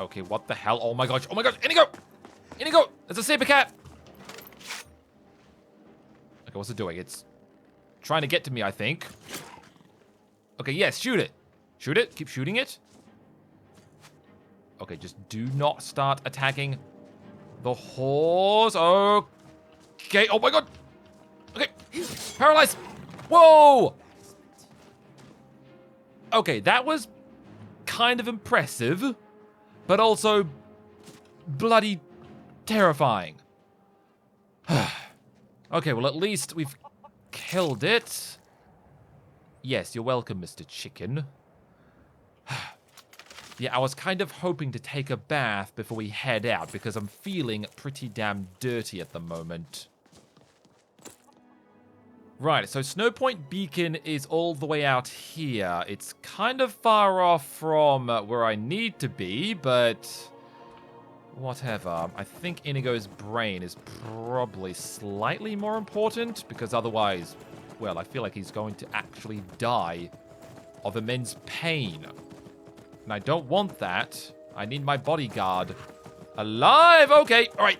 Okay, what the hell? Oh my gosh. Oh my gosh. Inigo! Inigo! There's a saber cat! Okay, what's it doing? It's trying to get to me, I think. Okay, yes, shoot it. Shoot it. Keep shooting it. Okay, just do not start attacking the horse. Okay. Oh my god. Okay. Paralyzed. Whoa. Okay, that was kind of impressive, but also bloody terrifying. Okay, well, at least we've killed it. Yes, you're welcome, Mr. Chicken. Yeah, I was kind of hoping to take a bath before we head out because I'm feeling pretty damn dirty at the moment. Right, so Snowpoint Beacon is all the way out here. It's kind of far off from where I need to be, but whatever. I think Inigo's brain is probably slightly more important because otherwise, well, I feel like he's going to actually die of immense pain. And I don't want that. I need my bodyguard alive. Okay, all right.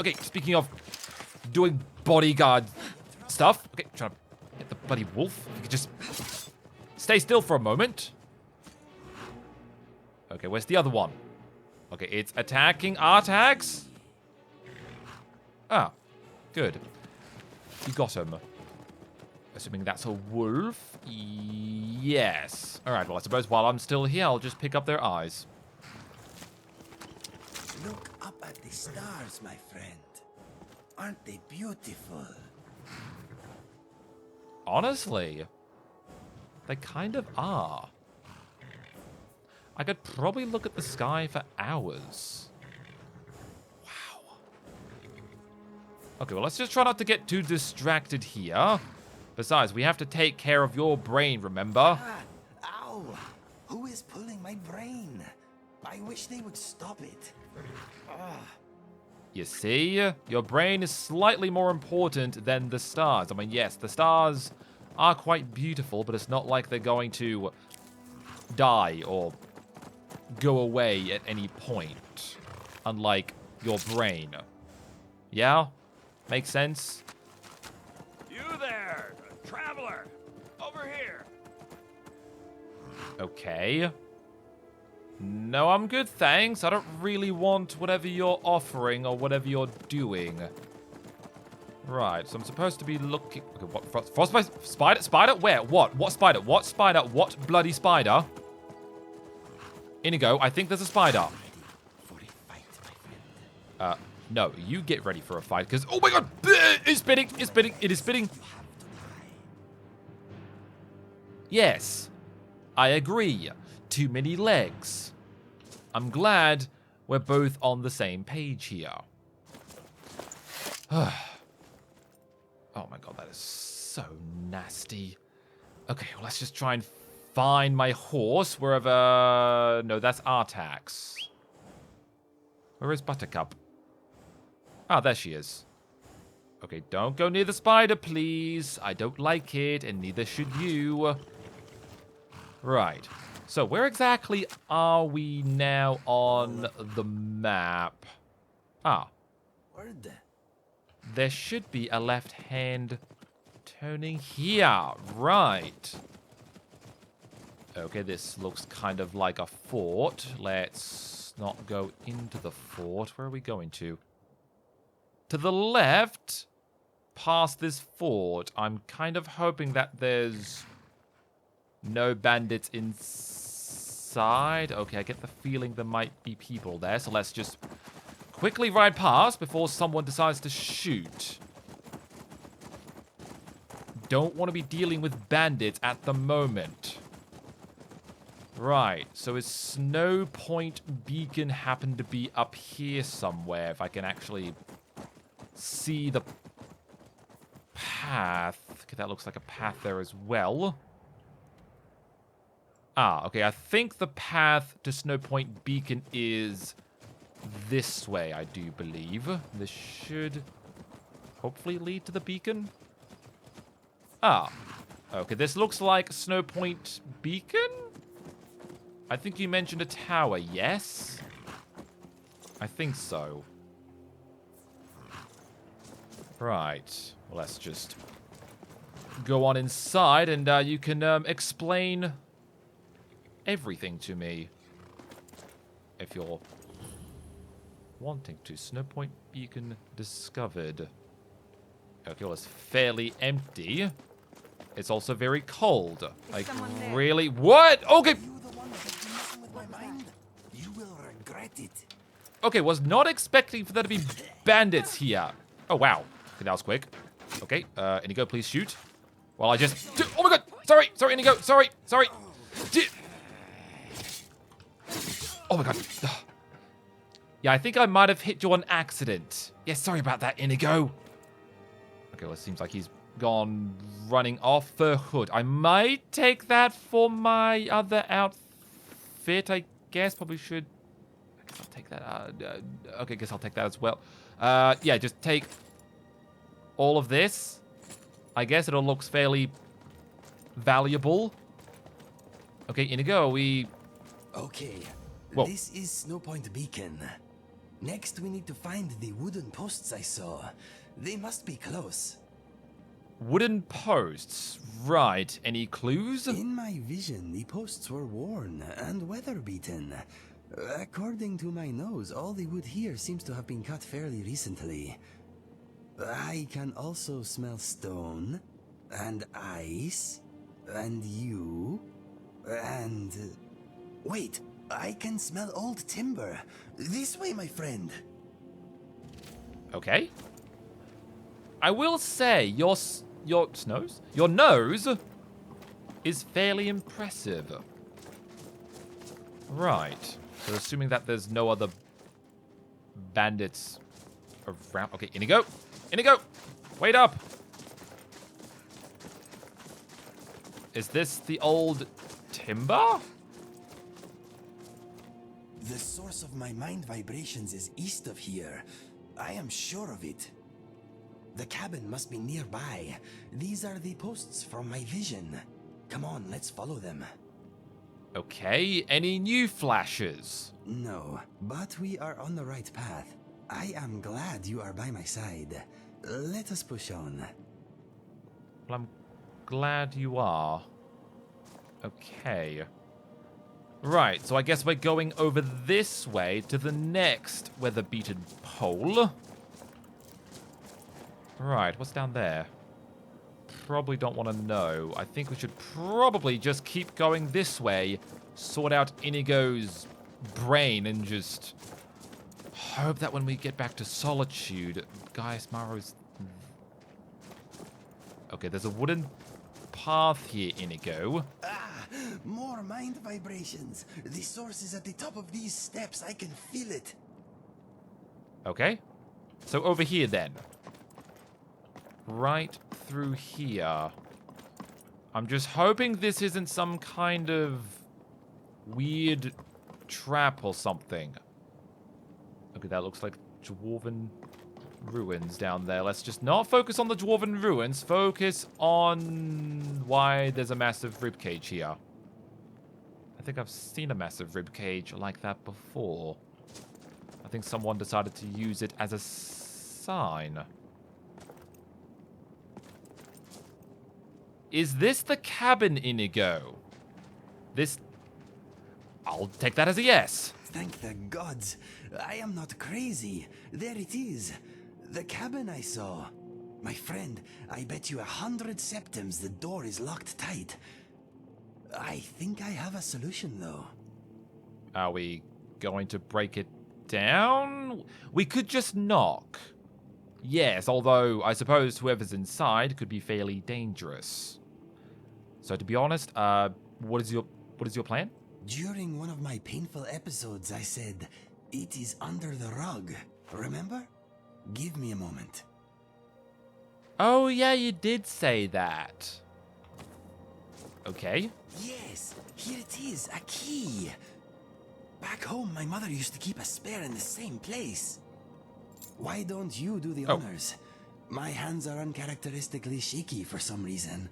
Okay, speaking of doing bodyguard stuff. Okay, trying to hit the bloody wolf. If you could just stay still for a moment. Okay, where's the other one? Okay, it's attacking Artax. Ah, good. You got him. Assuming that's a wolf. Yes. All right, well, I suppose while I'm still here, I'll just pick up their eyes. Look up at the stars, my friend. Aren't they beautiful? Honestly, they kind of are. I could probably look at the sky for hours. Wow. Okay, well, let's just try not to get too distracted here. Besides, we have to take care of your brain, remember? Ow! Who is pulling my brain? I wish they would stop it. You see, your brain is slightly more important than the stars. I mean, yes, the stars are quite beautiful, but it's not like they're going to die or go away at any point, unlike your brain. Yeah? Makes sense? You there, traveler, over here. Okay. No, I'm good, thanks. I don't really want whatever you're offering or whatever you're doing. Right, so I'm supposed to be looking... Okay, what? Frostbite? Spider? Spider? Where? What? What spider? What spider? What bloody spider? Inigo, I think there's a spider. No, you get ready for a fight, because... Oh my god! It's spitting! It's spitting! It is spitting! Yes, I agree. Too many legs. I'm glad we're both on the same page here. Oh my god, that is so nasty. Okay, well, let's just try and find my horse wherever... No, that's Artax. Where is Buttercup? Ah, there she is. Okay, don't go near the spider, please. I don't like it, and neither should you. Right. So, where exactly are we now on the map? Ah. Word. There should be a left-hand turning here. Right. Okay, this looks kind of like a fort. Let's not go into the fort. Where are we going to? To the left, past this fort. I'm kind of hoping that there's no bandits inside. Okay, I get the feeling there might be people there, so let's just quickly ride past before someone decides to shoot. Don't want to be dealing with bandits at the moment. Right, so is Snowpoint Beacon happen to be up here somewhere, if I can actually see the path? Okay, that looks like a path there as well. Ah, okay, I think the path to Snowpoint Beacon is this way, I do believe. This should hopefully lead to the beacon. Ah, okay, this looks like Snowpoint Beacon? I think you mentioned a tower, yes? I think so. Right. Well, let's just go on inside and you can explain everything to me. If you're wanting to. Snowpoint beacon discovered. Okay, well, it's fairly empty. It's also very cold. Like, really? What? Okay. You the one that has been messing with my mind? You will regret it. Okay, was not expecting for there to be bandits here. Oh, wow. Okay, that was quick. Okay, Inigo, please shoot. While I just... Oh my god! Sorry, Inigo. Sorry. Oh my god. Yeah, I think I might have hit you on accident. Yeah, sorry about that, Inigo. Okay, well, it seems like he's gone running off the hood. I might take that for my other outfit, I guess. Probably should... I guess I'll take that. Okay, I guess I'll take that as well. Yeah, just take all of this. I guess it all looks fairly valuable. Okay, Inigo, we... Okay. Whoa. This is Snowpoint Beacon. Next, we need to find the wooden posts I saw. They must be close. Wooden posts. Right. Any clues? In my vision, the posts were worn and weather-beaten. According to my nose, all the wood here seems to have been cut fairly recently. I can also smell stone, and ice, and you, and... Wait, I can smell old timber. This way, my friend. Okay. I will say, your nose is fairly impressive. Right. So assuming that there's no other bandits around. Okay, Inigo! Wait up! Is this the old timber? The source of my mind vibrations is east of here. I am sure of it. The cabin must be nearby. These are the posts from my vision. Come on, let's follow them. Okay, any new flashes? No, but we are on the right path. I am glad you are by my side. Let us push on. Well, I'm glad you are. Okay. Right, so I guess we're going over this way to the next weather-beaten pole. Right, what's down there? Probably don't want to know. I think we should probably just keep going this way, sort out Inigo's brain, and just hope that when we get back to Solitude, Gaius Maro's... Okay, there's a wooden path here, Inigo. Ah, more mind vibrations. The source is at the top of these steps. I can feel it. Okay. So over here, then. Right through here. I'm just hoping this isn't some kind of weird trap or something. Okay, that looks like dwarven ruins down there. Let's just not focus on the dwarven ruins. Focus on why there's a massive ribcage here. I think I've seen a massive ribcage like that before. I think someone decided to use it as a sign. Is this the cabin, Inigo? This... I'll take that as a yes. Thank the gods. I am not crazy. There it is. The cabin I saw. My friend, I bet you 100 septims the door is locked tight. I think I have a solution, though. Are we going to break it down? We could just knock. Yes, although I suppose whoever's inside could be fairly dangerous. So to be honest, what is your plan? During one of my painful episodes, I said, "It is under the rug." Remember? Give me a moment. Oh yeah, you did say that. Okay. Yes, here it is, a key. Back home, my mother used to keep a spare in the same place. Why don't you do the honors? My hands are uncharacteristically shaky for some reason.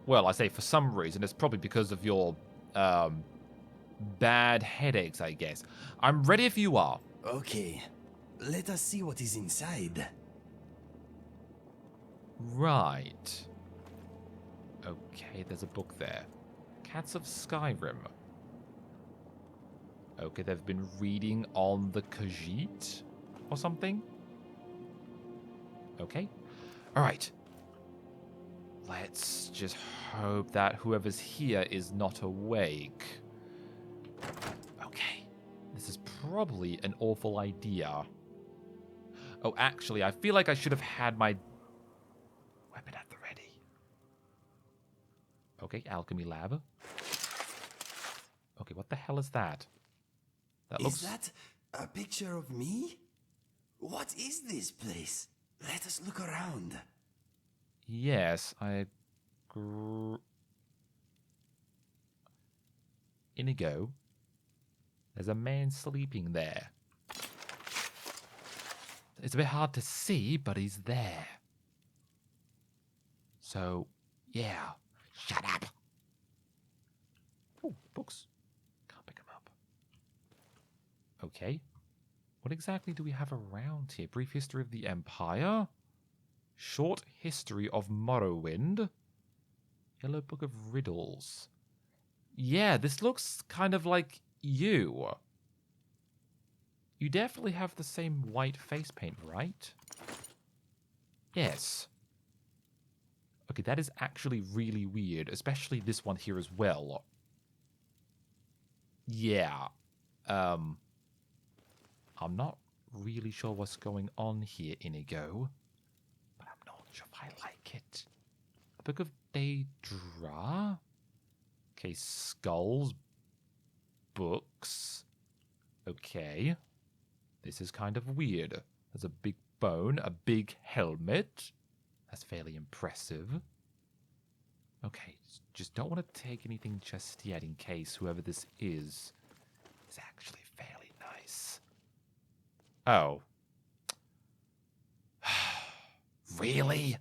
Well, I say for some reason. It's probably because of your bad headaches, I guess. I'm ready if you are. Okay, let us see what is inside. Right. Okay, there's a book there. Cats of Skyrim. Okay, they've been reading on the Khajiit or something. Okay. Alright. Let's just hope that whoever's here is not awake. Okay. This is probably an awful idea. Oh, actually, I feel like I should have had my weapon at the ready. Okay, alchemy lab. Okay, what the hell is that? That looks... Is that a picture of me? What is this place? Let us look around. Yes, I agree. Inigo. There's a man sleeping there. It's a bit hard to see, but he's there. So, yeah. Shut up. Oh, books. Can't pick them up. Okay. What exactly do we have around here? Brief history of the Empire. Short history of Morrowind. Yellow Book of Riddles. Yeah, this looks kind of like you. You definitely have the same white face paint, right? Yes. Okay, that is actually really weird, especially this one here as well. Yeah. I'm not really sure what's going on here, Inigo. But I'm not sure if I like it. The Book of Daedra? Okay, skulls. Books. Okay. This is kind of weird. There's a big bone, a big helmet. That's fairly impressive. Okay, just don't want to take anything just yet in case whoever this is actually fairly nice. Oh. Really?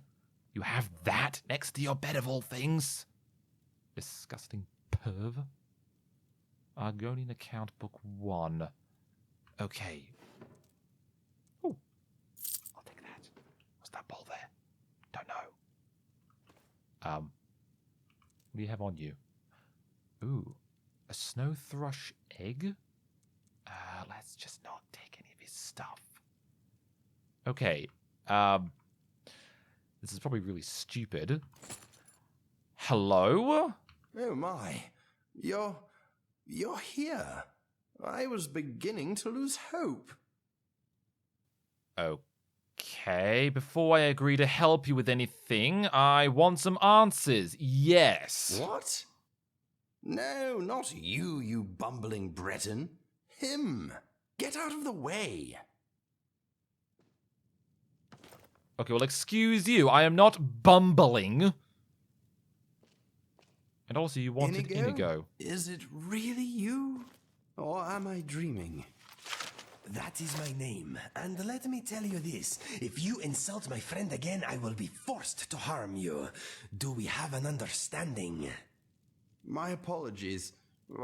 You have that next to your bed of all things? Disgusting perv. Argonian account book 1. Okay. Ooh. I'll take that. What's that ball there? Don't know. What do you have on you? Ooh. A snow thrush egg? Let's just not take any of his stuff. Okay. This is probably really stupid. Hello? Oh my. You're here. I was beginning to lose hope. Okay, before I agree to help you with anything, I want some answers. Yes. What? No, not you, you bumbling Breton. Him. Get out of the way. Okay, well, excuse you. I am not bumbling. And also, you wanted Inigo. Is it really you? Or am I dreaming? That is my name, and let me tell you this. If you insult my friend again, I will be forced to harm you. Do we have an understanding? My apologies.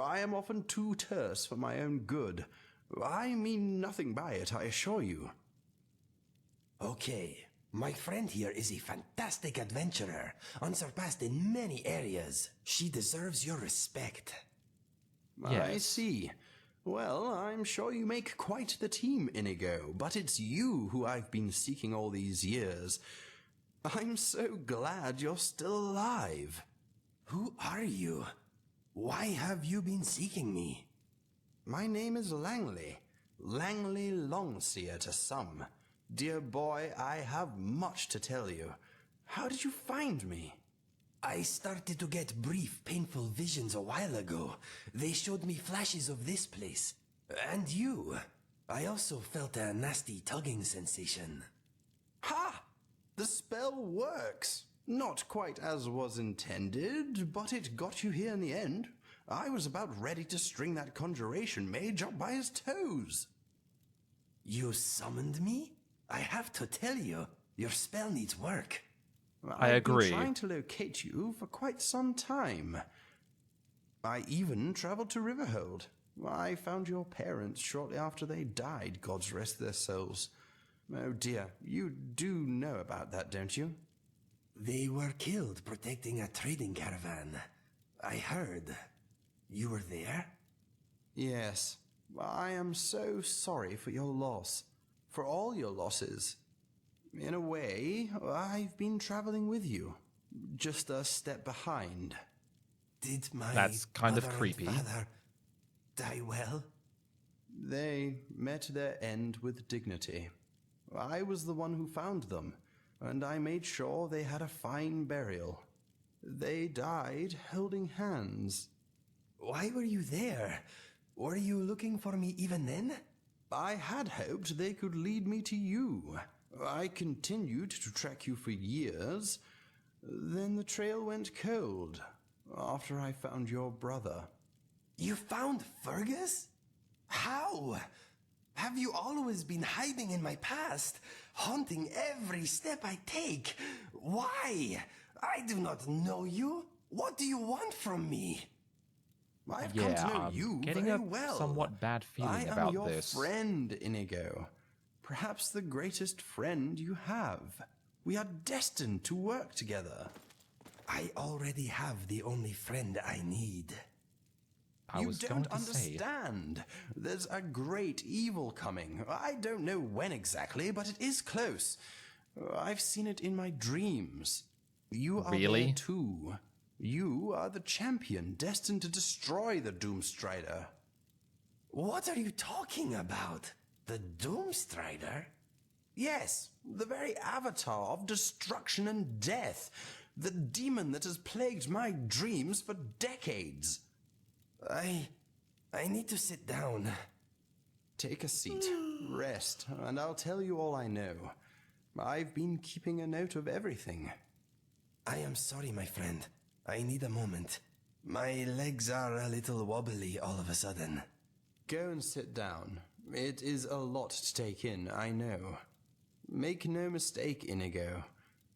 I am often too terse for my own good. I mean nothing by it, I assure you. Okay. My friend here is a fantastic adventurer, unsurpassed in many areas. She deserves your respect. Yes. I see. Well, I'm sure you make quite the team, Inigo, but it's you who I've been seeking all these years. I'm so glad you're still alive. Who are you? Why have you been seeking me? My name is Langley. Langley Longseer to some. Dear boy, I have much to tell you. How did you find me? I started to get brief, painful visions a while ago. They showed me flashes of this place. And you. I also felt a nasty tugging sensation. Ha! The spell works. Not quite as was intended, but it got you here in the end. I was about ready to string that conjuration mage up by his toes. You summoned me? I have to tell you, your spell needs work. I agree. I've been trying to locate you for quite some time. I even traveled to Riverhold. I found your parents shortly after they died, gods rest their souls. Oh dear, you do know about that, don't you? They were killed protecting a trading caravan. I heard. You were there? Yes. I am so sorry for your loss. For all your losses. In a way, I've been traveling with you. Just a step behind. Did my That's kind of mother and creepy. father die well? They met their end with dignity. I was the one who found them, and I made sure they had a fine burial. They died holding hands. Why were you there? Were you looking for me even then? I had hoped they could lead me to you. I continued to track you for years. Then the trail went cold after I found your brother. You found Fergus? How? Have you always been hiding in my past, haunting every step I take? Why? I do not know you. What do you want from me? I've come to know you getting very a well. somewhat bad feeling I am about your this. friend, Inigo. Perhaps the greatest friend you have. We are destined to work together. I already have the only friend I need. I was going to say. You don't understand. There's a great evil coming. I don't know when exactly, but it is close. I've seen it in my dreams. You are Really? there too. You are the champion destined to destroy the Doomstrider. What are you talking about? The Doomstrider? Yes, the very avatar of destruction and death. The demon that has plagued my dreams for decades. I need to sit down. Take a seat, rest, and I'll tell you all I know. I've been keeping a note of everything. I am sorry, my friend. I need a moment. My legs are a little wobbly all of a sudden. Go and sit down. It is a lot to take in, I know. Make no mistake, Inigo.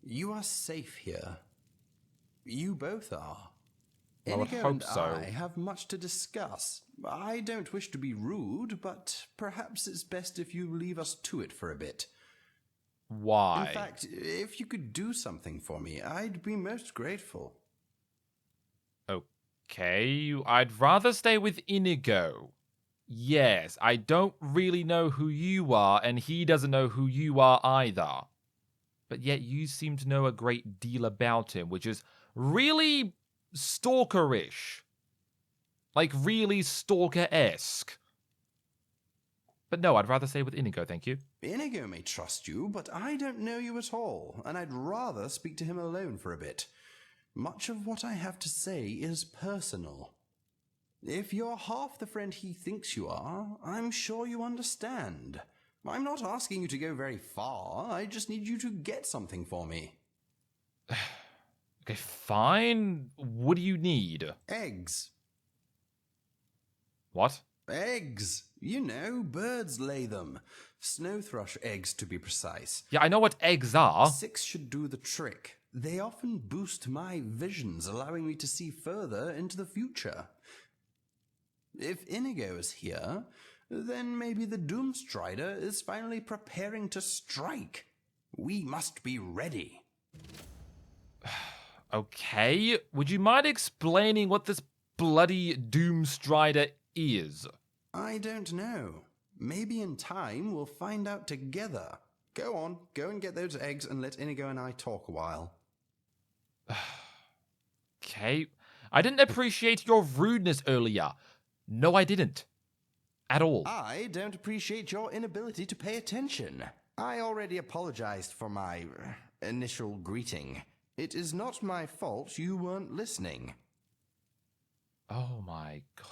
You are safe here. You both are. I would Inigo hope and so. I have much to discuss. I don't wish to be rude, but perhaps it's best if you leave us to it for a bit. Why? In fact, if you could do something for me, I'd be most grateful. Okay, I'd rather stay with Inigo. Yes, I don't really know who you are, and he doesn't know who you are either. But yet you seem to know a great deal about him, which is really stalkerish. Like, really stalker-esque. But no, I'd rather stay with Inigo, thank you. Inigo may trust you, but I don't know you at all, and I'd rather speak to him alone for a bit. Much of what I have to say is personal. If you're half the friend he thinks you are, I'm sure you understand. I'm not asking you to go very far, I just need you to get something for me. Okay, fine. What do you need? Eggs. What? Eggs! You know, birds lay them. Snow thrush eggs, to be precise. Yeah, I know what eggs are. 6 should do the trick. They often boost my visions, allowing me to see further into the future. If Inigo is here, then maybe the Doomstrider is finally preparing to strike. We must be ready. Okay, would you mind explaining what this bloody Doomstrider is? I don't know. Maybe in time we'll find out together. Go on, go and get those eggs and let Inigo and I talk a while. Okay, I didn't appreciate your rudeness earlier. No, I didn't. At all. I don't appreciate your inability to pay attention. I already apologized for my initial greeting. It is not my fault you weren't listening. Oh my gosh.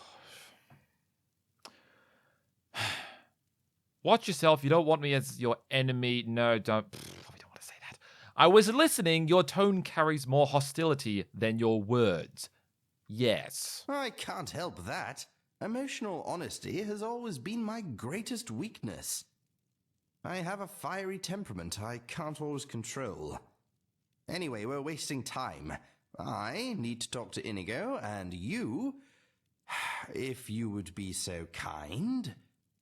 Watch yourself. You don't want me as your enemy. No, don't. We don't want to say that. I was listening. Your tone carries more hostility than your words. Yes. I can't help that. Emotional honesty has always been my greatest weakness. I have a fiery temperament I can't always control. Anyway, we're wasting time. I need to talk to Inigo, and you If you would be so kind.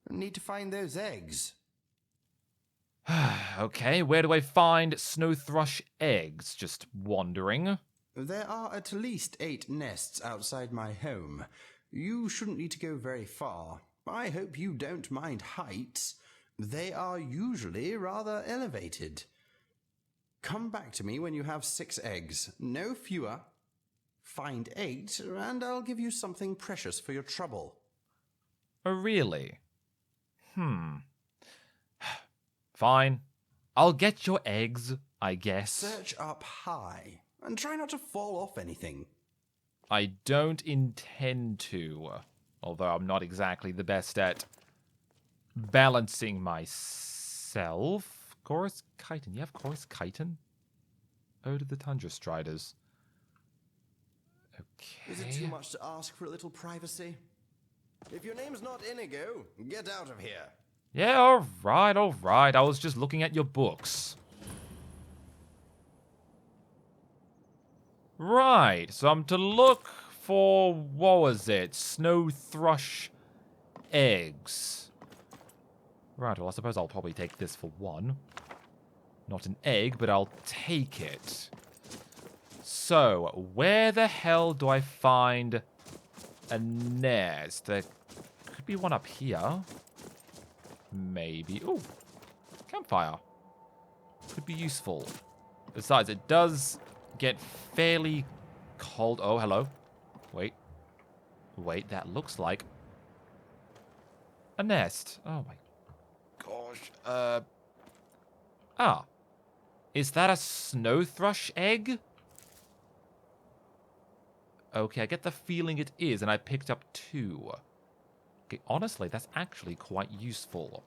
Need to find those eggs. Okay, where do I find snow thrush eggs? Just wondering. There are at least 8 nests outside my home. You shouldn't need to go very far. I hope you don't mind heights. They are usually rather elevated. Come back to me when you have 6 eggs, no fewer. Find 8, and I'll give you something precious for your trouble. Oh, really? Fine. I'll get your eggs, I guess. Search up high, and try not to fall off anything. I don't intend to, although I'm not exactly the best at balancing myself. Chorus chitin. You have chorus chitin? Ode of the Tundra Striders. Okay. Is it too much to ask for a little privacy? If your name's not Inigo, get out of here. Yeah, alright, alright. I was just looking at your books. Right, so I'm to look for, what was it? Snow thrush eggs. Right, well, I suppose I'll probably take this for 1. Not an egg, but I'll take it. So, where the hell do I find a nest? There could be one up here. Maybe. Ooh, campfire. Could be useful. Besides, it does get fairly cold. Oh, hello. Wait. Wait, that looks like a nest. Oh my gosh. Ah. Is that a snow thrush egg? Okay, I get the feeling it is, and I picked up 2. Okay, honestly, that's actually quite useful.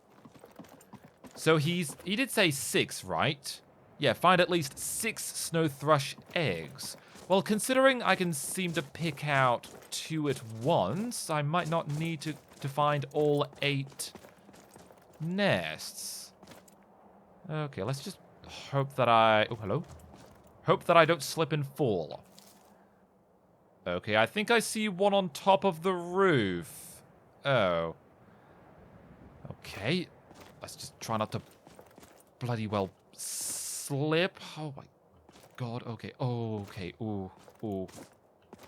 So he did say 6, right? Yeah, find at least 6 snow thrush eggs. Well, considering I can seem to pick out 2 at once, I might not need to find all 8 nests. Okay, let's just hope that oh, hello? Hope that I don't slip and fall. Okay, I think I see one on top of the roof. Oh. Okay. Let's just try not to bloody well slip. Oh my god. Okay. Oh, okay. Ooh. Ooh.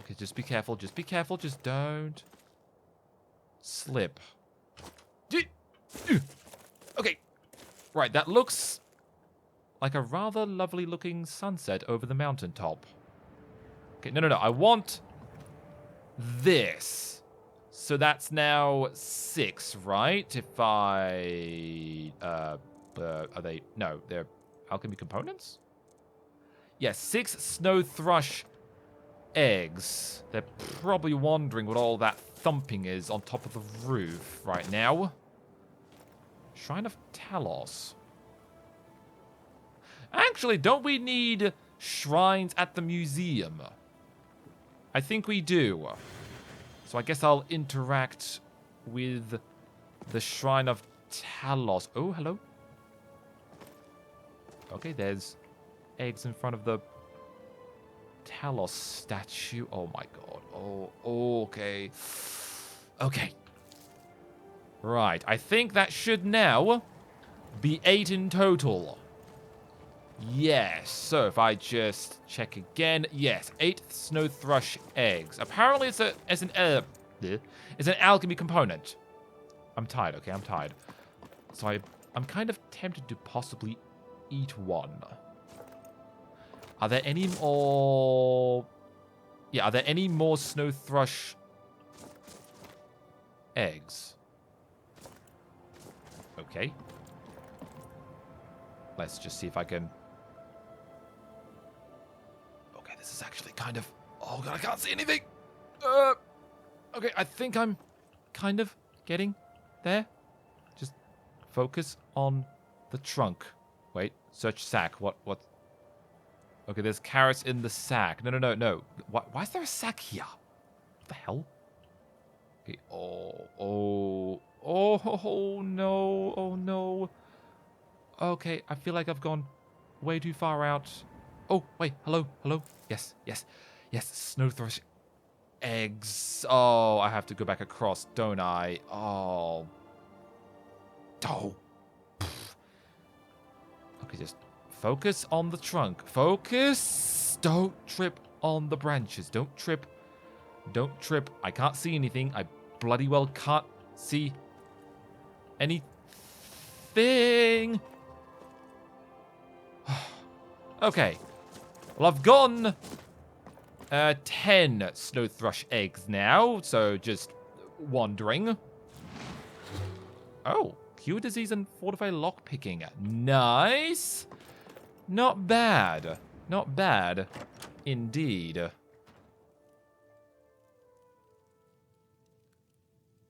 Okay, just be careful. Just be careful. Just don't slip. Okay. Right, that looks like a rather lovely looking sunset over the mountaintop. Okay, no. I want this. So that's now 6, right? If I... are they... No, they're alchemy components? Yeah, 6 snow thrush eggs. They're probably wondering what all that thumping is on top of the roof right now. Shrine of Talos. Actually, don't we need shrines at the museum? I think we do. So I guess I'll interact with the Shrine of Talos. Oh, hello. Okay, there's eggs in front of the Talos statue. Oh my god. Oh, okay. Okay. Right, I think that should now be 8 in total. Yes, so if I just check again, yes, 8 snow thrush eggs. Apparently it's an alchemy component. I'm tired, okay, I'm tired. So I'm kind of tempted to possibly eat one. Are there any more... Yeah, are there any more snow thrush eggs? Okay. Let's just see if I can... Okay, this is actually kind of... Oh god, I can't see anything! Okay, I think I'm kind of getting there. Just focus on the trunk. Wait, search sack. What? Okay, there's carrots in the sack. No. Why is there a sack here? What the hell? Okay, oh no. Okay, I feel like I've gone way too far out. Oh, wait, hello. Yes, snow thrush eggs. Oh, I have to go back across, don't I? Oh. Oh. Okay, just focus on the trunk. Focus! Don't trip on the branches. Don't trip. Don't trip. I can't see anything. I bloody well can't see anything. Okay. Well, I've gotten 10 snow thrush eggs now, so just wandering. Oh, cure disease and fortify lockpicking. Nice. Not bad. Not bad indeed.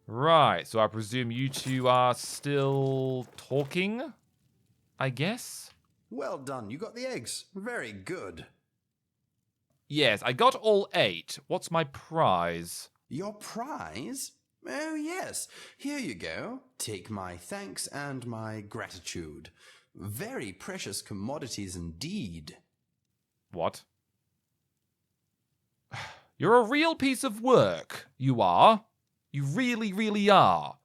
Right, so I presume you two are still talking, I guess? Well done, you got the eggs. Very good. Yes, I got all 8. What's my prize? Your prize? Oh, yes. Here you go. Take my thanks and my gratitude. Very precious commodities indeed. What? You're a real piece of work, you are. You really, really are.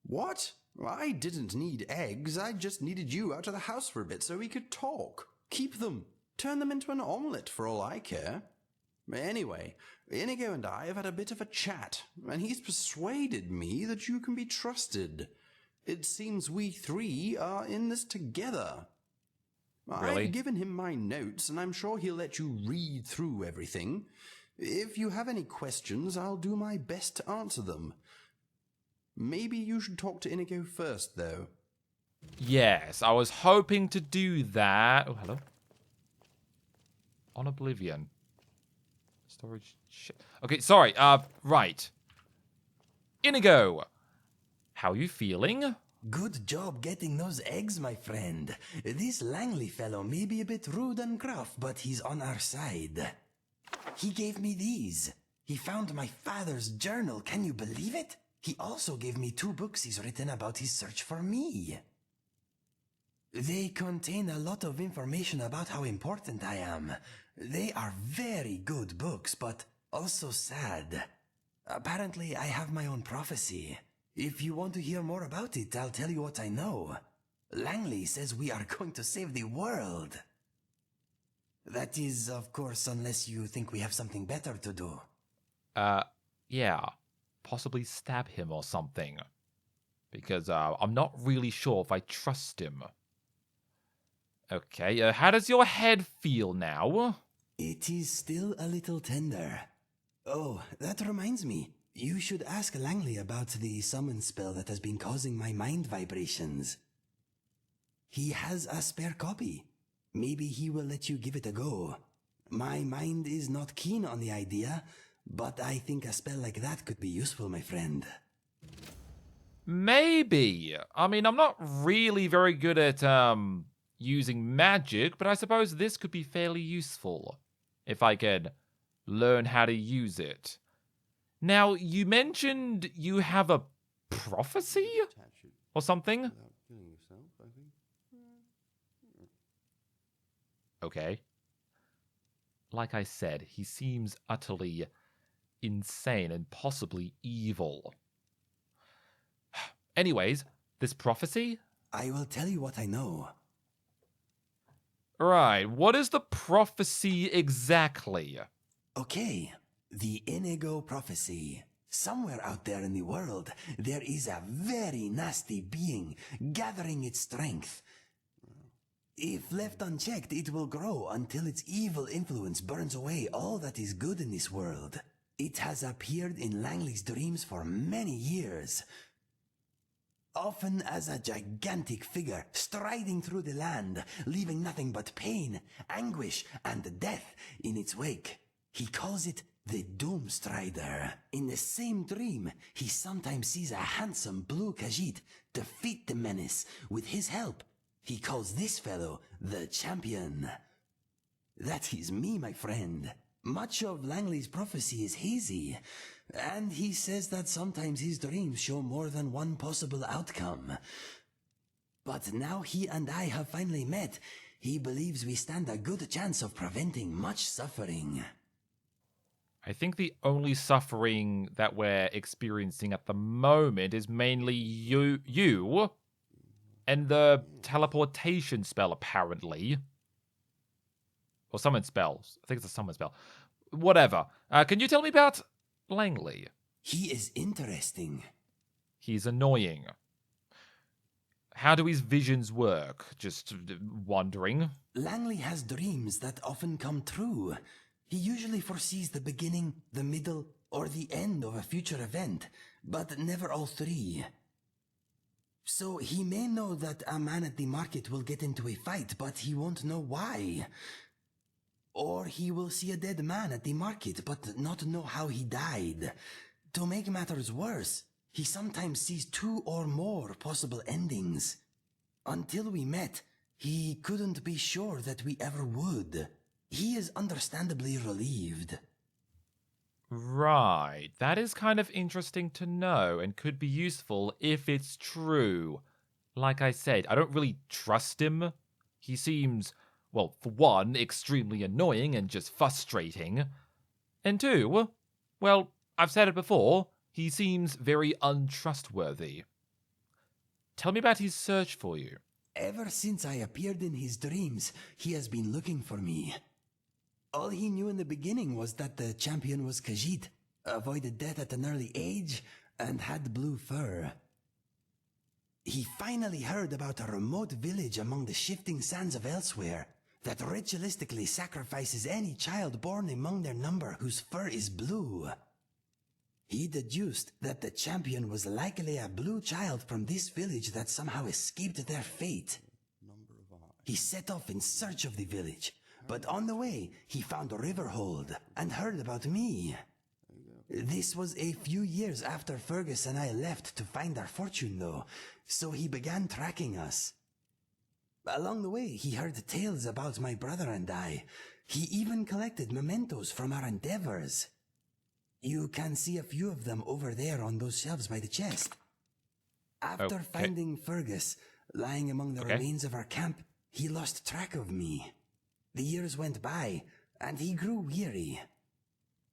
What? I didn't need eggs. I just needed you out of the house for a bit so we could talk. Keep them. Turn them into an omelette for all I care. Anyway, Inigo and I have had a bit of a chat, and he's persuaded me that you can be trusted. It seems we 3 are in this together. Really? I've given him my notes, and I'm sure he'll let you read through everything. If you have any questions, I'll do my best to answer them. Maybe you should talk to Inigo first, though. Yes, I was hoping to do that. Oh, hello. On Oblivion. Storage shit. Okay, sorry. Right. Inigo, how are you feeling? Good job getting those eggs, my friend. This Langley fellow may be a bit rude and gruff, but he's on our side. He gave me these. He found my father's journal. Can you believe it? He also gave me 2 books he's written about his search for me. They contain a lot of information about how important I am. They are very good books, but also sad. Apparently, I have my own prophecy. If you want to hear more about it, I'll tell you what I know. Langley says we are going to save the world. That is, of course, unless you think we have something better to do. Yeah. Possibly stab him or something. Because, I'm not really sure if I trust him. Okay, how does your head feel now? It is still a little tender. Oh, that reminds me. You should ask Langley about the summon spell that has been causing my mind vibrations. He has a spare copy. Maybe he will let you give it a go. My mind is not keen on the idea, but I think a spell like that could be useful, my friend. Maybe. I mean, I'm not really very good at, using magic, but I suppose this could be fairly useful. If I could learn how to use it. Now, you mentioned you have a prophecy? Or something? Okay. Like I said, he seems utterly insane and possibly evil. Anyways, this prophecy? I will tell you what I know. Right, what is the prophecy exactly? Okay, the Inigo prophecy. Somewhere out there in the world, there is a very nasty being gathering its strength. If left unchecked, it will grow until its evil influence burns away all that is good in this world. It has appeared in Langley's dreams for many years, often as a gigantic figure striding through the land, leaving nothing but pain, anguish, and death in its wake. He calls it the Doomstrider. In the same dream, he sometimes sees a handsome blue Khajiit defeat the menace with his help. He calls this fellow the Champion. That is me, my friend. Much of Langley's prophecy is hazy, and he says that sometimes his dreams show more than one possible outcome. But now he and I have finally met. He believes we stand a good chance of preventing much suffering. I think the only suffering that we're experiencing at the moment is mainly you and the teleportation spell, apparently. Or summon spells. I think it's a summon spell. Whatever. Can you tell me about Langley? He is interesting. He's annoying. How do his visions work? Just wondering. Langley has dreams that often come true. He usually foresees the beginning, the middle, or the end of a future event, but never all three. So he may know that a man at the market will get into a fight, but he won't know why. Or he will see a dead man at the market, but not know how he died. To make matters worse, he sometimes sees 2 or more possible endings. Until we met, he couldn't be sure that we ever would. He is understandably relieved. Right. That is kind of interesting to know and could be useful if it's true. Like I said, I don't really trust him. He seems, well, for one, extremely annoying and just frustrating. And two, well, I've said it before, he seems very untrustworthy. Tell me about his search for you. Ever since I appeared in his dreams, he has been looking for me. All he knew in the beginning was that the champion was Khajiit, avoided death at an early age, and had blue fur. He finally heard about a remote village among the shifting sands of elsewhere that ritualistically sacrifices any child born among their number whose fur is blue. He deduced that the champion was likely a blue child from this village that somehow escaped their fate. He set off in search of the village, but on the way he found Riverhold and heard about me. This was a few years after Fergus and I left to find our fortune though, so he began tracking us. Along the way he heard tales about my brother and I. He even collected mementos from our endeavors. You can see a few of them over there on those shelves by the chest. After finding Fergus, lying among the remains of our camp, he lost track of me. The years went by, and he grew weary.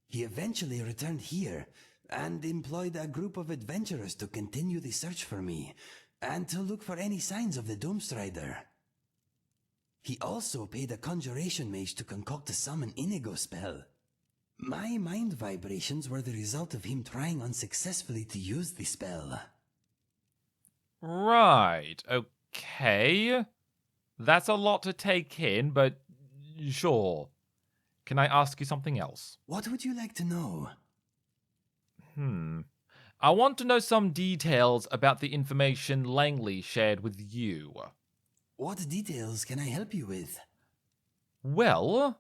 He eventually returned here, and employed a group of adventurers to continue the search for me, and to look for any signs of the Doomstrider. He also paid a conjuration mage to concoct a summon Inigo spell. My mind vibrations were the result of him trying unsuccessfully to use the spell. Right, okay. That's a lot to take in, but sure. Can I ask you something else? What would you like to know? I want to know some details about the information Langley shared with you. What details can I help you with? Well,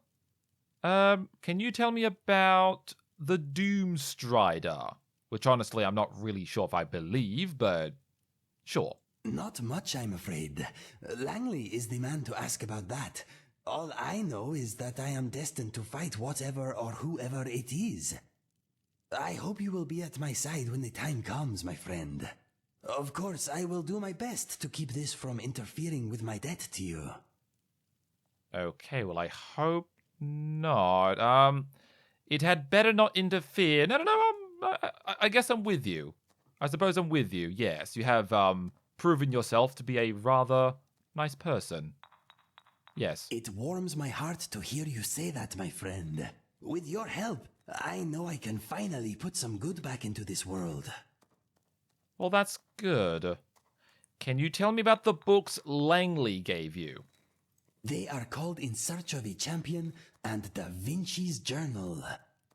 can you tell me about the Doomstrider? Which honestly I'm not really sure if I believe, but sure. Not much, I'm afraid. Langley is the man to ask about that. All I know is that I am destined to fight whatever or whoever it is. I hope you will be at my side when the time comes, my friend. Of course, I will do my best to keep this from interfering with my debt to you. Okay, well, I hope not. It had better not interfere. No, I guess I'm with you. I suppose I'm with you, yes. You have, proven yourself to be a rather nice person. Yes. It warms my heart to hear you say that, my friend. With your help, I know I can finally put some good back into this world. Well, that's good. Can you tell me about the books Langley gave you? They are called In Search of a Champion and Da Vinci's Journal.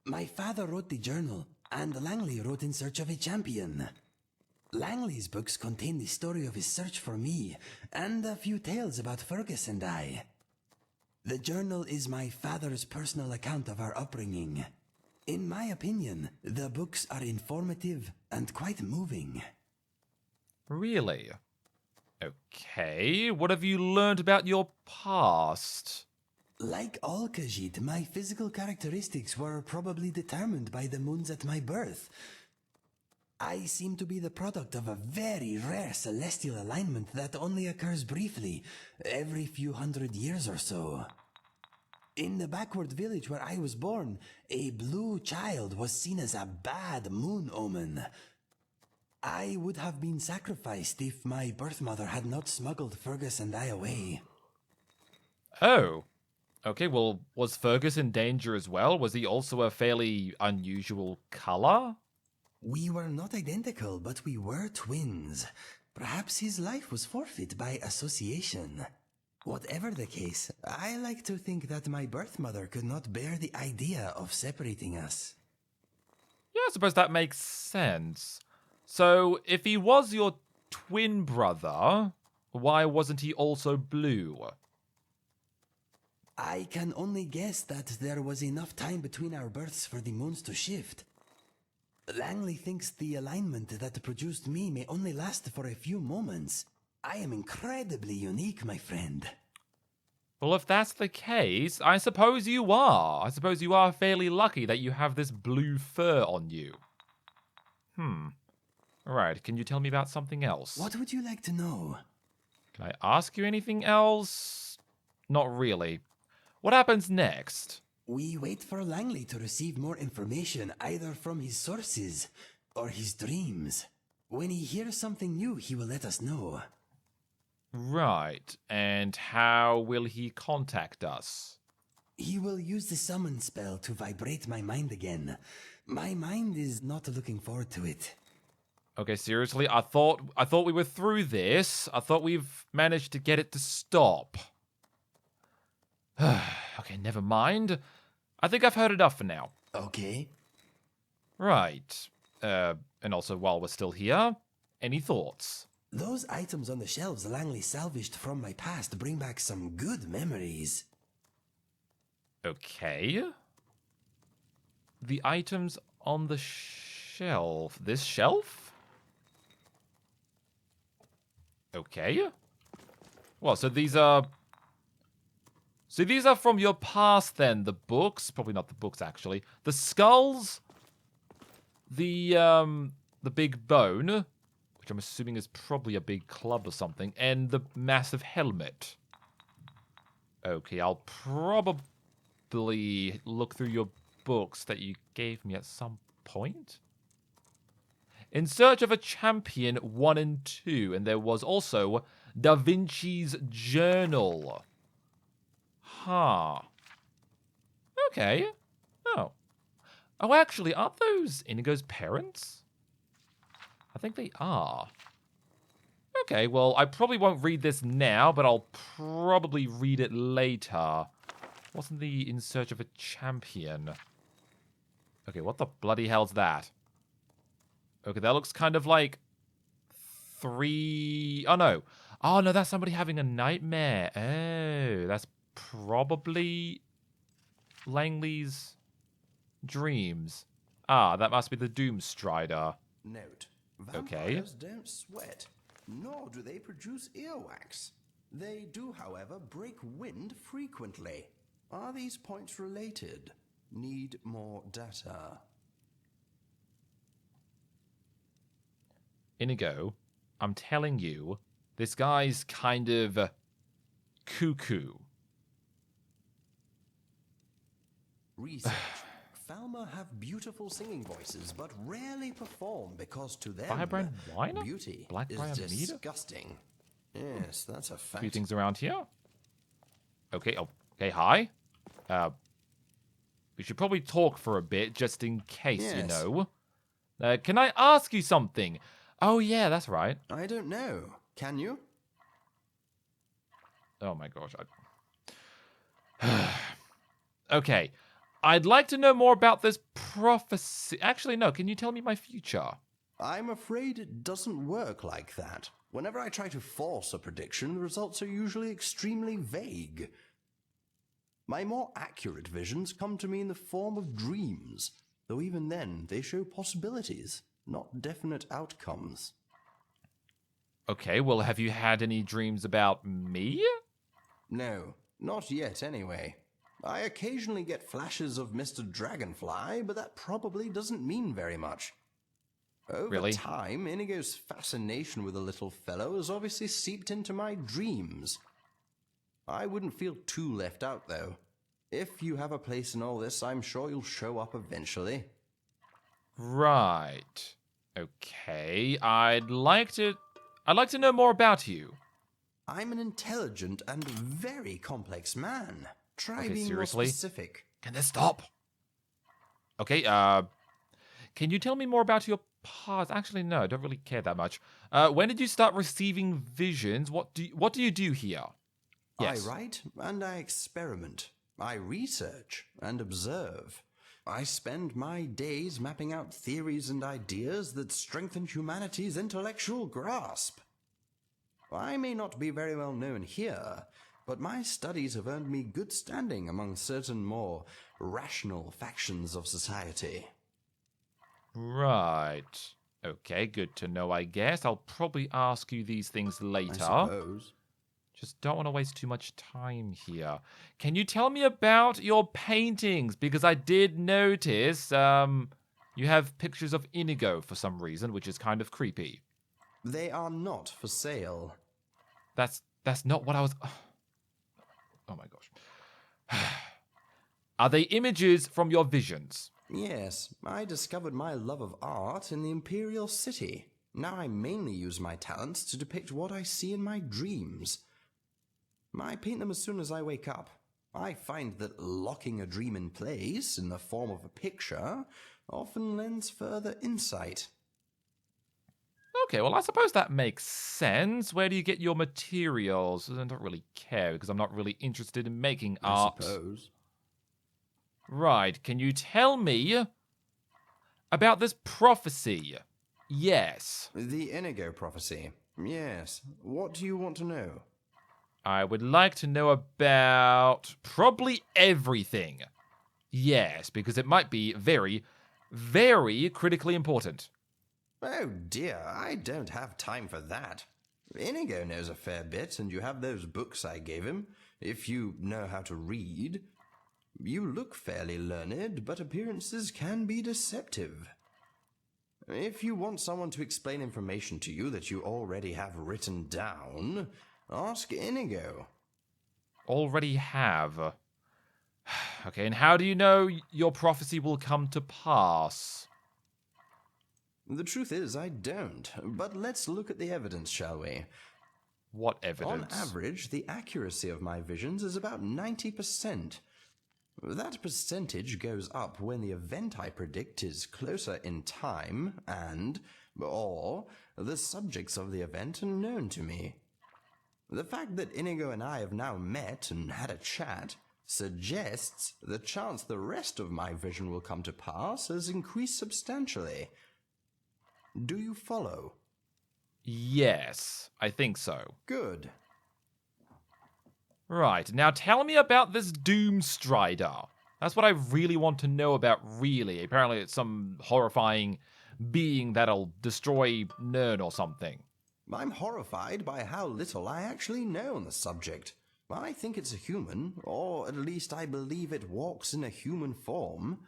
My father wrote the journal, and Langley wrote In Search of a Champion. Langley's books contain the story of his search for me, and a few tales about Fergus and I. The journal is my father's personal account of our upbringing. In my opinion, the books are informative and quite moving. Really? Okay, what have you learned about your past? Like all Khajiit, my physical characteristics were probably determined by the moons at my birth. I seem to be the product of a very rare celestial alignment that only occurs briefly, every few hundred years or so. In the backward village where I was born, a blue child was seen as a bad moon omen. I would have been sacrificed if my birth mother had not smuggled Fergus and I away. Oh. Okay, well, was Fergus in danger as well? Was he also a fairly unusual color? We were not identical, but we were twins. Perhaps his life was forfeit by association. Whatever the case, I like to think that my birth mother could not bear the idea of separating us. Yeah, I suppose that makes sense. So, if he was your twin brother, why wasn't he also blue? I can only guess that there was enough time between our births for the moons to shift. Langley thinks the alignment that produced me may only last for a few moments. I am incredibly unique, my friend. Well, if that's the case, I suppose you are. I suppose you are fairly lucky that you have this blue fur on you. Alright, can you tell me about something else? What would you like to know? Can I ask you anything else? Not really. What happens next? We wait for Langley to receive more information either from his sources or his dreams. When he hears something new, he will let us know. Right, and how will he contact us? He will use the summon spell to vibrate my mind again. My mind is not looking forward to it. Okay, seriously, I thought we were through this. I thought we've managed to get it to stop. Okay, never mind. I think I've heard enough for now. Okay. Right. And also, while we're still here, any thoughts? Those items on the shelves Langley salvaged from my past bring back some good memories. Okay. The items on the shelf. This shelf? Okay. Well, so these are... So these are from your past then, the books. Probably not the books, actually. The skulls. The big bone, which I'm assuming is probably a big club or something, and the massive helmet. Okay, I'll probably look through your books that you gave me at some point. In Search of a Champion 1 and 2, and there was also Da Vinci's Journal. Huh. Okay. Oh. Oh, actually, aren't those Inigo's parents? I think they are. Okay, well, I probably won't read this now, but I'll probably read it later. Wasn't the In Search of a Champion? Okay, what the bloody hell's that? Okay, that looks kind of like 3... Oh, no. Oh, no, that's somebody having a nightmare. Oh, that's probably Langley's dreams. Ah, that must be the Doomstrider. Note, Okay. vampires don't sweat, nor do they produce earwax. They do, however, break wind frequently. Are these points related? Need more data. Inigo, I'm telling you, this guy's kind of cuckoo. Research. Falmer have beautiful singing voices, but rarely perform because to them, Firebrand Whiner? beauty Blackbriar is Meader? disgusting. Yes, that's a A few fact. things around here. Okay, oh, okay, hi. We should probably talk for a bit, just in case, you Yes. know. Can I ask you something? Oh, yeah, that's right. I don't know. Can you? Oh my gosh. Okay. I'd like to know more about this prophecy. Actually, no. Can you tell me my future? I'm afraid it doesn't work like that. Whenever I try to force a prediction, the results are usually extremely vague. My more accurate visions come to me in the form of dreams, though even then they show possibilities, not definite outcomes. Okay, well, have you had any dreams about me? No, not yet anyway. I occasionally get flashes of Mr. Dragonfly, but that probably doesn't mean very much. Over Really? time, Inigo's fascination with the little fellow has obviously seeped into my dreams. I wouldn't feel too left out, though. If you have a place in all this, I'm sure you'll show up eventually. Right. Okay. I'd like to know more about you. I'm an intelligent and very complex man. Try Okay, being seriously? more specific. Can this stop? Okay, can you tell me more about your past? Actually, no, I don't really care that much. When did you start receiving visions? What do you do here? Yes. I write and I experiment. I research and observe. I spend my days mapping out theories and ideas that strengthen humanity's intellectual grasp. I may not be very well known here, but my studies have earned me good standing among certain more rational factions of society. Right. Okay, good to know, I guess. I'll probably ask you these things later. I suppose. Just don't want to waste too much time here. Can you tell me about your paintings? Because I did notice, you have pictures of Inigo for some reason, which is kind of creepy. They are not for sale. That's not what I was... Oh my gosh. Are they images from your visions? Yes, I discovered my love of art in the Imperial City. Now I mainly use my talents to depict what I see in my dreams. I paint them as soon as I wake up. I find that locking a dream in place in the form of a picture often lends further insight. Okay, well, I suppose that makes sense. Where do you get your materials? I don't really care because I'm not really interested in making art. I suppose. Right, can you tell me about this prophecy? Yes. The Inigo prophecy. Yes. What do you want to know? I would like to know about probably everything. Yes, because it might be very, very critically important. Oh dear, I don't have time for that. Inigo knows a fair bit, and you have those books I gave him, if you know how to read. You look fairly learned, but appearances can be deceptive. If you want someone to explain information to you that you already have written down, ask Inigo. Already have. Okay, and how do you know your prophecy will come to pass? The truth is, I don't, but let's look at the evidence, shall we? What evidence? On average, the accuracy of my visions is about 90%. That percentage goes up when the event I predict is closer in time or the subjects of the event are known to me. The fact that Inigo and I have now met and had a chat suggests the chance the rest of my vision will come to pass has increased substantially. Do you follow? Yes, I think so. Good. Right, now tell me about this Doomstrider. That's what I really want to know about, really. Apparently it's some horrifying being that'll destroy Nirn or something. I'm horrified by how little I actually know on the subject. I think it's a human, or at least I believe it walks in a human form.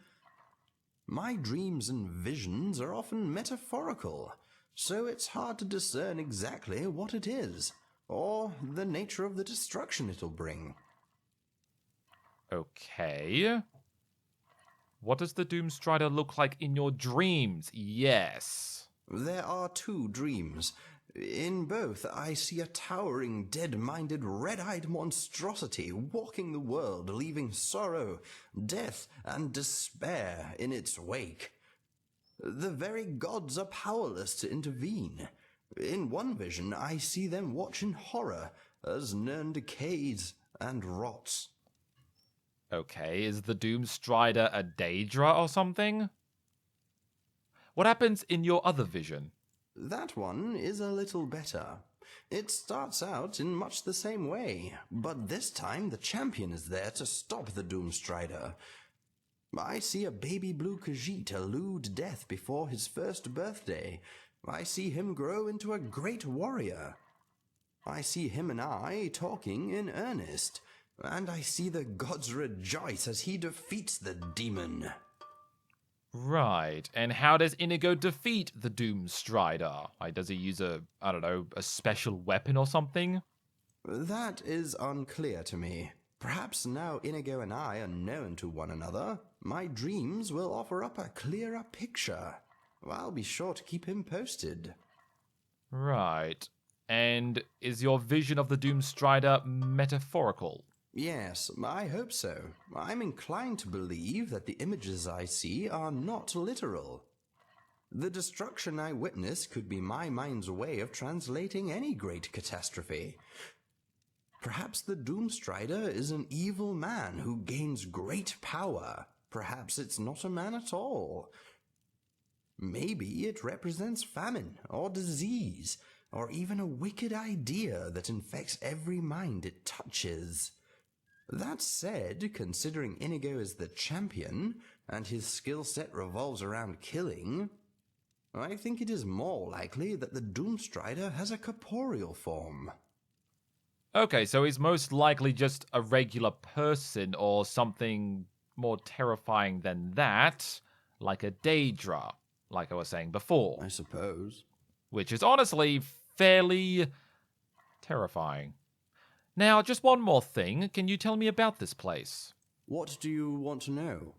My dreams and visions are often metaphorical, so it's hard to discern exactly what it is, or the nature of the destruction it'll bring. Okay. What does the Doomstrider look like in your dreams? Yes. There are two dreams. In both, I see a towering, dead-minded, red-eyed monstrosity walking the world, leaving sorrow, death, and despair in its wake. The very gods are powerless to intervene. In one vision, I see them watch in horror as Nirn decays and rots. Okay, is the Doomstrider a Daedra or something? What happens in your other vision? That one is a little better. It starts out in much the same way, but this time the champion is there to stop the Doomstrider. I see a baby blue Khajiit elude death before his first birthday. I see him grow into a great warrior. I see him and I talking in earnest, and I see the gods rejoice as he defeats the demon. Right, and how does Inigo defeat the Doomstrider? Like, does he use a special weapon or something? That is unclear to me. Perhaps now Inigo and I are known to one another, my dreams will offer up a clearer picture. I'll be sure to keep him posted. Right. And is your vision of the Doomstrider metaphorical? Yes, I hope so. I'm inclined to believe that the images I see are not literal. The destruction I witness could be my mind's way of translating any great catastrophe. Perhaps the Doomstrider is an evil man who gains great power. Perhaps it's not a man at all. Maybe it represents famine or disease, or even a wicked idea that infects every mind it touches. That said, considering Inigo is the champion, and his skill set revolves around killing, I think it is more likely that the Doomstrider has a corporeal form. Okay, so he's most likely just a regular person or something more terrifying than that, like a Daedra, like I was saying before. I suppose. Which is honestly fairly terrifying. Now, just one more thing. Can you tell me about this place? What do you want to know?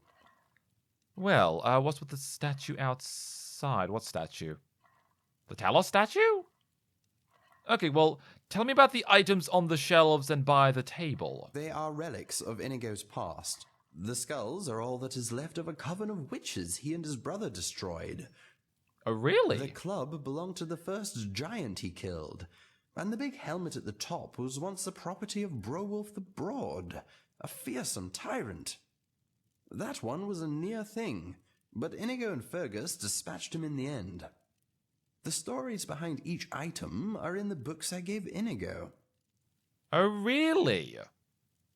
Well, what's with the statue outside? What statue? The Talos statue? Okay, well, tell me about the items on the shelves and by the table. They are relics of Inigo's past. The skulls are all that is left of a coven of witches he and his brother destroyed. Oh, really? The club belonged to the first giant he killed, and the big helmet at the top was once the property of Browulf the Broad, a fearsome tyrant. That one was a near thing, but Inigo and Fergus dispatched him in the end. The stories behind each item are in the books I gave Inigo. Oh, really?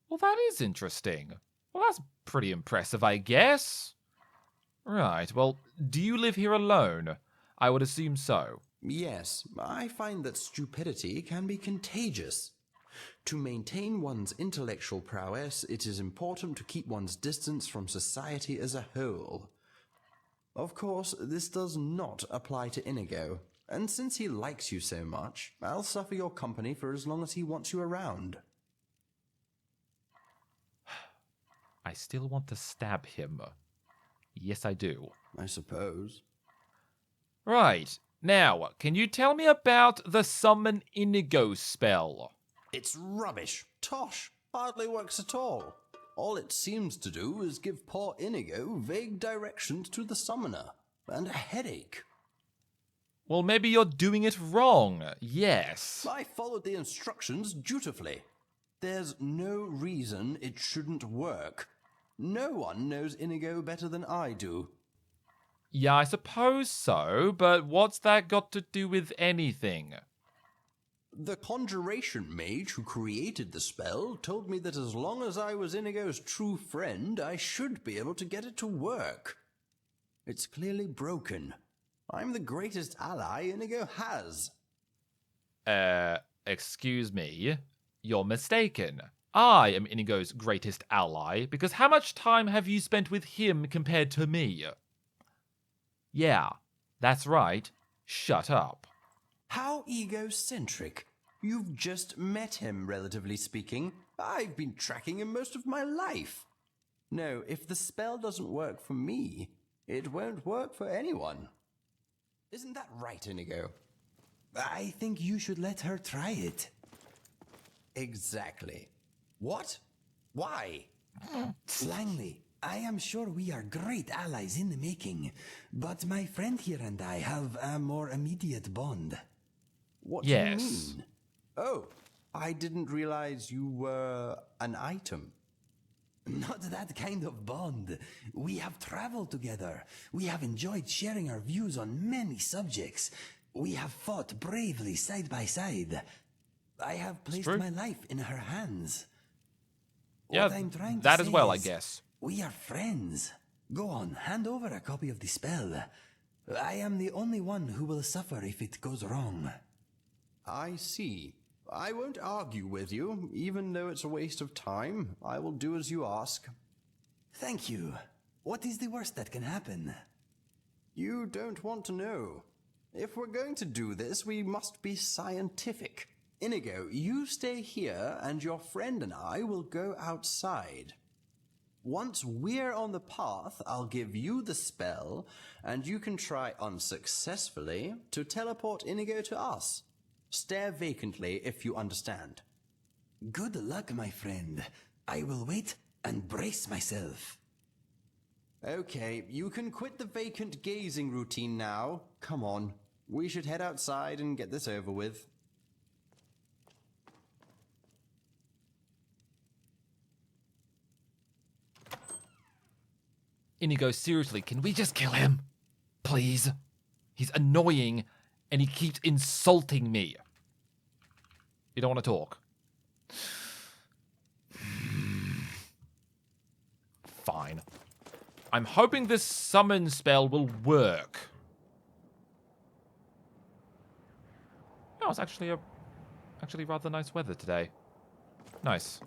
Well, that is interesting. Well, that's pretty impressive, I guess. Right, well, do you live here alone? I would assume so. Yes, I find that stupidity can be contagious. To maintain one's intellectual prowess, it is important to keep one's distance from society as a whole. Of course, this does not apply to Inigo, and since he likes you so much, I'll suffer your company for as long as he wants you around. I still want to stab him. Yes, I do. I suppose. Right, now, can you tell me about the Summon Inigo spell? It's rubbish. Tosh. Hardly works at all. All it seems to do is give poor Inigo vague directions to the summoner, and a headache. Well, maybe you're doing it wrong. Yes. I followed the instructions dutifully. There's no reason it shouldn't work. No one knows Inigo better than I do. Yeah, I suppose so, but what's that got to do with anything? The conjuration mage who created the spell told me that as long as I was Inigo's true friend, I should be able to get it to work. It's clearly broken. I'm the greatest ally Inigo has. Excuse me? You're mistaken. I am Inigo's greatest ally, because how much time have you spent with him compared to me? Yeah, that's right. Shut up. How egocentric. You've just met him, relatively speaking. I've been tracking him most of my life. No, if the spell doesn't work for me, it won't work for anyone. Isn't that right, Inigo? I think you should let her try it. Exactly. What? Why? Langley, I am sure we are great allies in the making, but my friend here and I have a more immediate bond. What Yes. do you mean? Oh, I didn't realize you were an item. Not that kind of bond. We have traveled together. We have enjoyed sharing our views on many subjects. We have fought bravely side by side. I have placed true. my life in her hands. Yeah, What I'm trying to that say as well, I is, guess. we are friends. Go on, hand over a copy of the spell. I am the only one who will suffer if it goes wrong. I see. I won't argue with you, even though it's a waste of time. I will do as you ask. Thank you. What is the worst that can happen? You don't want to know. If we're going to do this, we must be scientific. Inigo, you stay here and your friend and I will go outside. Once we're on the path, I'll give you the spell, and you can try unsuccessfully to teleport Inigo to us. Stare vacantly if you understand. Good luck, my friend. I will wait and brace myself. Okay, you can quit the vacant gazing routine now. Come on, we should head outside and get this over with. Inigo, seriously, can we just kill him? Please? He's annoying, and he keeps insulting me. You don't want to talk? Fine. I'm hoping this summon spell will work. Oh, it's actually rather nice weather today. Nice.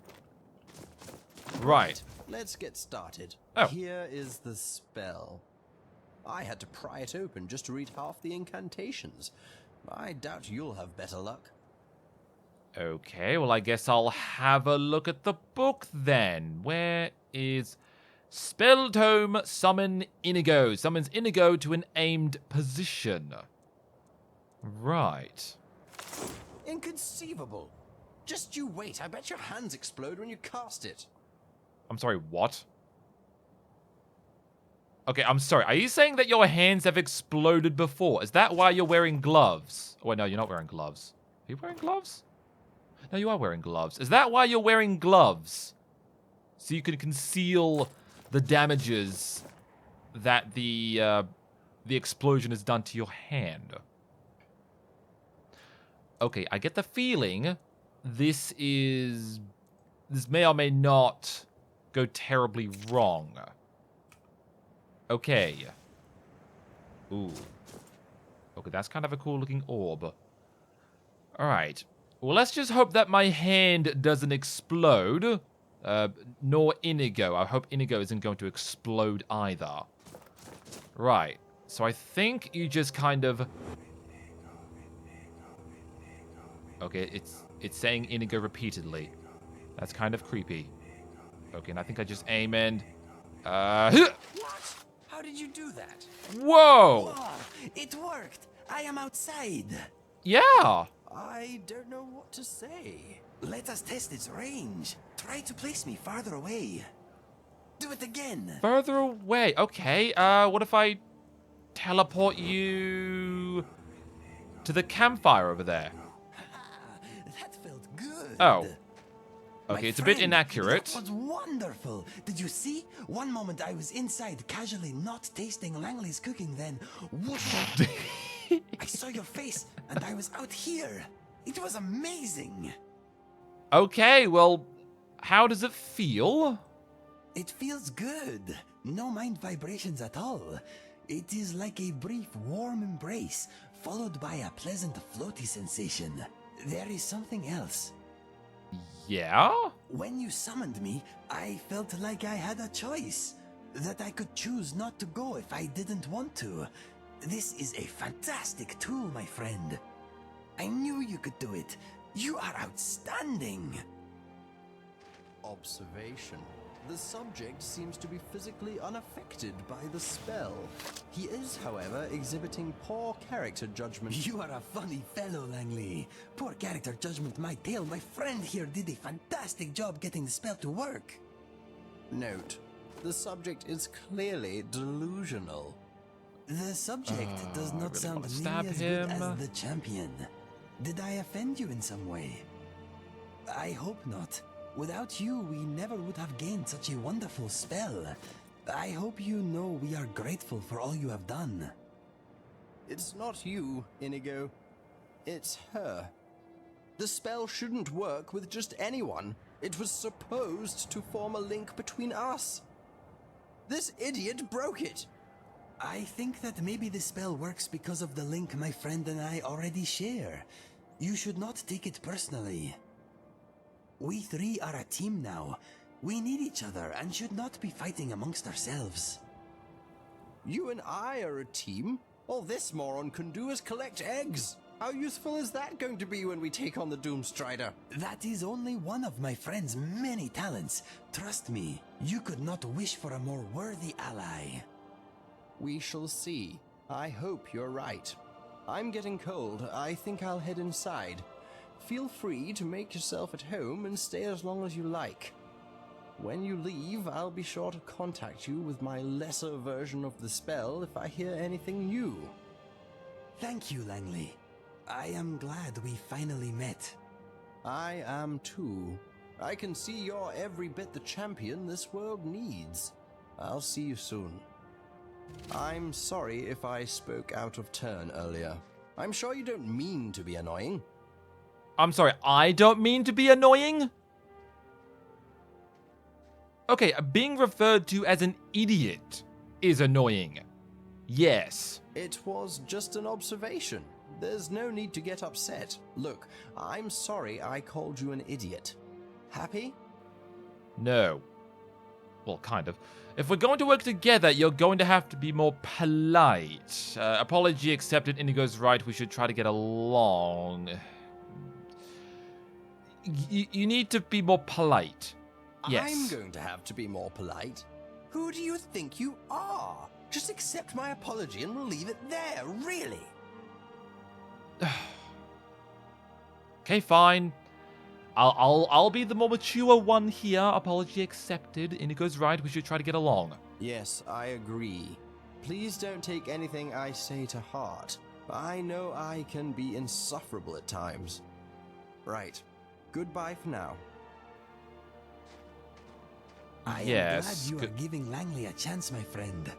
Right. Let's get started. Oh. Here is the spell. I had to pry it open just to read half the incantations. I doubt you'll have better luck. Okay, well, I guess I'll have a look at the book then. Where is Spell Tome Summon Inigo? Summons Inigo to an aimed position. Right. Inconceivable. Just you wait. I bet your hands explode when you cast it. I'm sorry, what? Okay, I'm sorry. Are you saying that your hands have exploded before? Is that why you're wearing gloves? Oh, wait, no, you're not wearing gloves. Are you wearing gloves? No, you are wearing gloves. Is that why you're wearing gloves? So you can conceal the damages that the explosion has done to your hand. Okay, I get the feeling this may or may not go terribly wrong. Okay. Ooh. Okay, that's kind of a cool looking orb. Alright. Well, let's just hope that my hand doesn't explode. Nor Inigo. I hope Inigo isn't going to explode either. Right. So I think you just kind of... Okay, it's saying Inigo repeatedly. That's kind of creepy. Okay, and I think I just aim and... What? How did you do that? Whoa! Oh, it worked. I am outside. Yeah! I don't know what to say. Let us test its range. Try to place me farther away. Do it again. Further away. Okay, what if I teleport you to the campfire over there? That felt good. Oh. Okay, My it's a bit friend, inaccurate. That was wonderful. Did you see? One moment I was inside, casually not tasting Langley's cooking, then whoosh! I saw your face, and I was out here. It was amazing. Okay, well, how does it feel? It feels good. No mind vibrations at all. It is like a brief, warm embrace, followed by a pleasant, floaty sensation. There is something else. Yeah? When you summoned me, I felt like I had a choice. That I could choose not to go if I didn't want to. This is a fantastic tool, my friend. I knew you could do it. You are outstanding. Observation. The subject seems to be physically unaffected by the spell. He is, however, exhibiting poor character judgment. You are a funny fellow, Langley. Poor character judgment might tell. My friend here did a fantastic job getting the spell to work. Note, the subject is clearly delusional. The subject does I not really sound wanna nearly stab as him. good as the champion. Did I offend you in some way? I hope not. Without you, we never would have gained such a wonderful spell. I hope you know we are grateful for all you have done. It's not you, Inigo. It's her. The spell shouldn't work with just anyone. It was supposed to form a link between us. This idiot broke it. I think that maybe the spell works because of the link my friend and I already share. You should not take it personally. We three are a team now. We need each other and should not be fighting amongst ourselves. You and I are a team. All this moron can do is collect eggs. How useful is that going to be when we take on the Doomstrider? That is only one of my friend's many talents. Trust me, you could not wish for a more worthy ally. We shall see. I hope you're right. I'm getting cold. I think I'll head inside. Feel free to make yourself at home and stay as long as you like. When you leave, I'll be sure to contact you with my lesser version of the spell if I hear anything new. Thank you, Langley. I am glad we finally met. I am too. I can see you're every bit the champion this world needs. I'll see you soon. I'm sorry if I spoke out of turn earlier. I'm sure you don't mean to be annoying. I'm sorry, I don't mean to be annoying? Okay, being referred to as an idiot is annoying. Yes. It was just an observation. There's no need to get upset. Look, I'm sorry I called you an idiot. Happy? No. Well, kind of. If we're going to work together, you're going to have to be more polite. Apology accepted. Indigo's right. We should try to get along. You need to be more polite. Yes. I'm going to have to be more polite. Who do you think you are? Just accept my apology and we'll leave it there, really. Okay, fine. I'll be the more mature one here. Apology accepted. Indigo's right. We should try to get along. Yes, I agree. Please don't take anything I say to heart. I know I can be insufferable at times. Right. Goodbye for now. I am glad you are giving Langley a chance, my friend.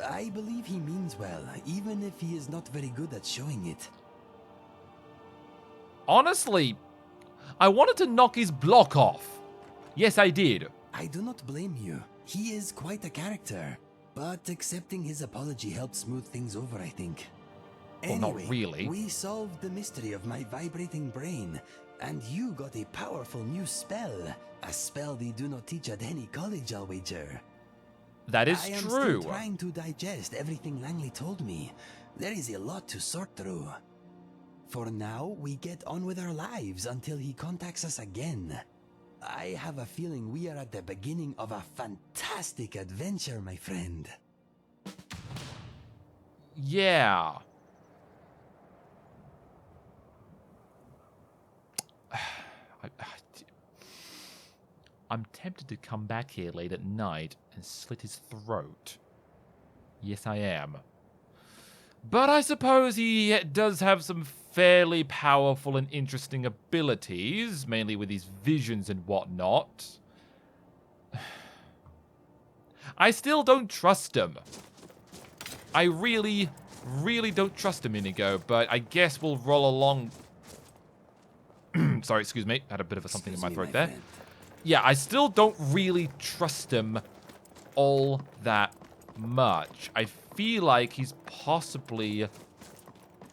I believe he means well, even if he is not very good at showing it. Honestly, I wanted to knock his block off. Yes, I did. I do not blame you. He is quite a character. But accepting his apology helped smooth things over, I think. Well, Anyway, not really. we solved the mystery of my vibrating brain, and you got a powerful new spell. A spell they do not teach at any college, I'll wager. That is I am true. still trying to digest everything Langley told me. There is a lot to sort through. For now, we get on with our lives until he contacts us again. I have a feeling we are at the beginning of a fantastic adventure, my friend. Yeah. I'm tempted to come back here late at night and slit his throat. Yes, I am. But I suppose he does have some fairly powerful and interesting abilities, mainly with his visions and whatnot. I still don't trust him. I really don't trust him, Inigo, but I guess we'll roll along. Sorry, excuse me. Had a bit of something in my throat there. Friend. Yeah, I still don't really trust him all that much. I feel like he's possibly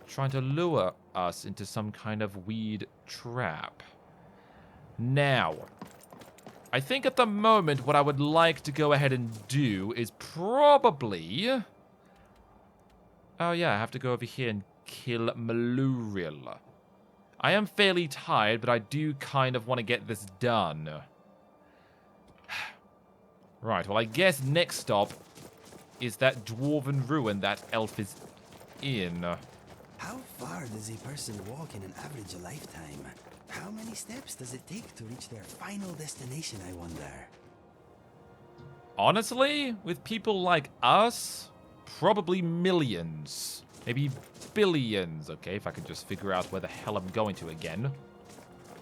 trying to lure us into some kind of weird trap. Now, I think at the moment what I would like to go ahead and do is probably... Oh yeah, I have to go over here and kill Maluriel. I am fairly tired, but I do kind of want to get this done. Right, well I guess next stop is that dwarven ruin that elf is in. How far does a person walk in an average lifetime? How many steps does it take to reach their final destination, I wonder? Honestly, with people like us, probably millions. Maybe billions. Okay, if I could just figure out where the hell I'm going to again.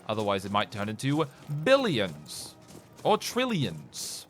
Otherwise, it might turn into billions. Or trillions.